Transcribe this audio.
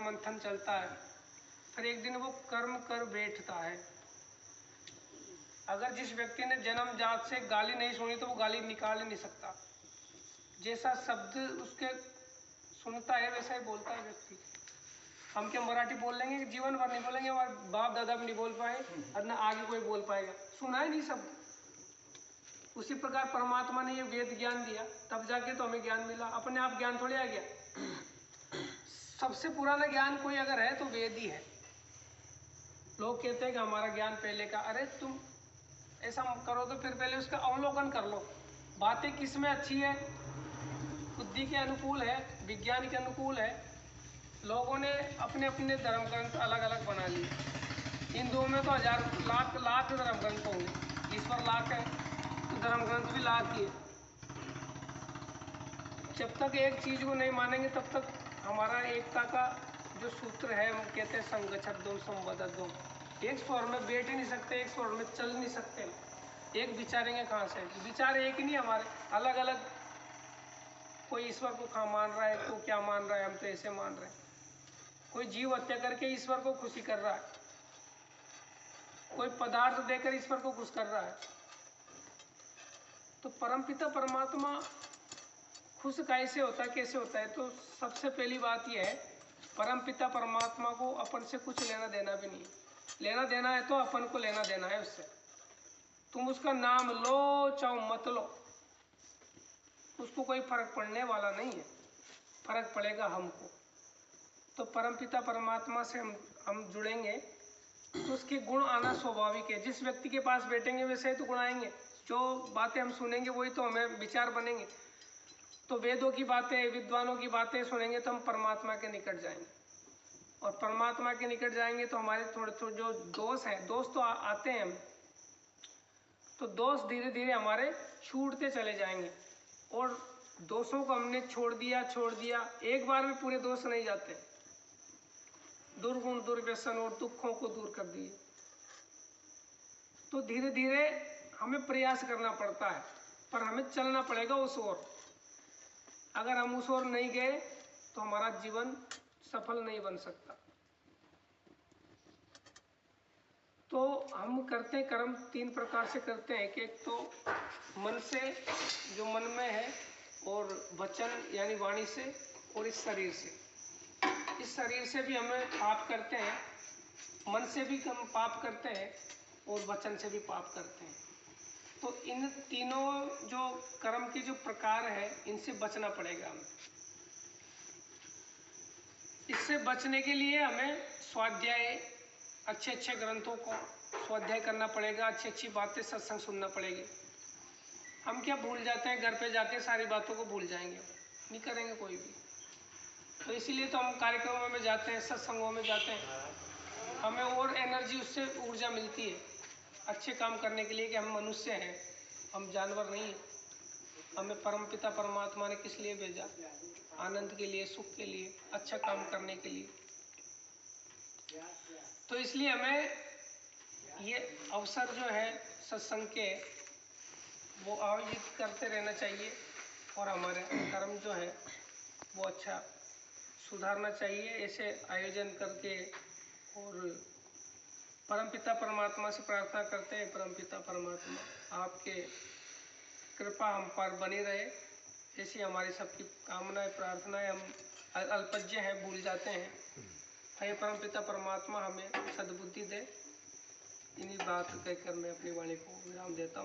मंथन चलता है, फिर एक दिन वो कर्म कर बैठता है। अगर जिस व्यक्ति ने जन्मजात से गाली नहीं सुनी तो वो गाली निकाल ही नहीं सकता। जैसा शब्द उसके सुनता है वैसा ही बोलता है व्यक्ति। हम क्या मराठी बोल लेंगे, जीवन भर नहीं बोलेंगे, हमारे बाप दादा भी नहीं बोल पाए और न आगे कोई बोल पाएगा, सुना ही नहीं शब्द। उसी प्रकार परमात्मा ने ये वेद ज्ञान दिया, तब जाके तो हमें ज्ञान मिला। अपने आप ज्ञान थोड़ी आ गया। सबसे पुराना ज्ञान कोई अगर है तो वेद ही है। लोग कहते हैं कि हमारा ज्ञान पहले का, अरे तुम ऐसा करो तो फिर पहले उसका अवलोकन कर लो, बातें किस में अच्छी है, बुद्धि के अनुकूल है, विज्ञान के अनुकूल है। लोगों ने अपने अपने धर्म ग्रंथ अलग अलग बना लिए। हिंदुओं में तो हजार लाख धर्म ग्रंथ होंगे, ईश्वर लाख है तो धर्म ग्रंथ भी लाख ही है। जब तक एक चीज को नहीं मानेंगे तब तक हमारा एकता का जो सूत्र है, हम कहते हैं संगच्छद्दो संवदद्दो, एक स्वर में बैठ ही नहीं सकते, एक स्वर में चल नहीं सकते। एक विचारेंगे कहाँ से? विचार एक नहीं, हमारे अलग अलग। कोई ईश्वर को कहाँ मान रहा है, तो क्या मान रहा है, हम तो ऐसे मान रहे हैं। कोई जीव हत्या करके ईश्वर को खुशी कर रहा है, कोई पदार्थ देकर ईश्वर को खुश कर रहा है। तो परमपिता परमात्मा खुश कैसे होता है, कैसे होता है? तो सबसे पहली बात यह है, परमपिता परमात्मा को अपन से कुछ लेना देना भी नहीं। लेना देना है तो अपन को लेना देना है उससे। तुम उसका नाम लो चाहे मत लो, उसको कोई फर्क पड़ने वाला नहीं है, फर्क पड़ेगा हमको। तो परमपिता परमात्मा से हम जुड़ेंगे तो उसके गुण आना स्वाभाविक है। जिस व्यक्ति के पास बैठेंगे वैसे ही तो गुण आएंगे। जो बातें हम सुनेंगे वही तो हमें विचार बनेंगे। तो वेदों की बातें, विद्वानों की बातें सुनेंगे तो हम परमात्मा के निकट जाएंगे, और परमात्मा के निकट जाएंगे तो हमारे थोड़े जो दोष हैं, दोष तो आते हैं हम, तो दोष धीरे धीरे हमारे छूटते चले जाएंगे। और दोषों को हमने छोड़ दिया, एक बार में पूरे दोष नहीं जाते। दुर्गुण दुर्व्यसन और दुखों को दूर कर दिए तो धीरे धीरे हमें प्रयास करना पड़ता है, पर हमें चलना पड़ेगा उस ओर। अगर हम उस ओर नहीं गए तो हमारा जीवन सफल नहीं बन सकता। तो हम करते हैं कर्म तीन प्रकार से करते हैं कि एक तो मन से, जो मन में है, और वचन यानी वाणी से, और इस शरीर से। इस शरीर से भी हमें पाप करते हैं, मन से भी हम पाप करते हैं, और वचन से भी पाप करते हैं। तो इन तीनों जो कर्म के जो प्रकार है, इनसे बचना पड़ेगा हमें। इससे बचने के लिए हमें स्वाध्याय, अच्छे अच्छे ग्रंथों को स्वाध्याय करना पड़ेगा, अच्छी अच्छी बातें, सत्संग सुनना पड़ेगी। हम क्या भूल जाते हैं, घर पे जाके सारी बातों को भूल जाएंगे, नहीं करेंगे कोई भी। तो इसीलिए तो हम कार्यक्रमों में जाते हैं, सत्संगों में जाते हैं, हमें और एनर्जी, उससे ऊर्जा मिलती है अच्छे काम करने के लिए, कि हम मनुष्य हैं, हम जानवर नहीं हैं। हमें परमपिता परमात्मा ने किस लिए भेजा? आनंद के लिए, सुख के लिए, अच्छा काम करने के लिए। तो इसलिए हमें ये अवसर जो है सत्संग के, वो आयोजित करते रहना चाहिए, और हमारे कर्म जो है वो अच्छा सुधारना चाहिए ऐसे आयोजन करके। और परमपिता परमात्मा से प्रार्थना करते हैं, परमपिता परमात्मा आपके कृपा हम पर बनी रहे, ऐसी हमारी सबकी कामनाएं, प्रार्थनाएं। हम अल्पज्ञ हैं, भूल जाते हैं। हे परमपिता परमात्मा हमें सद्बुद्धि दे। इन्हीं बात कहकर मैं अपनी वाणी को विराम देता हूँ।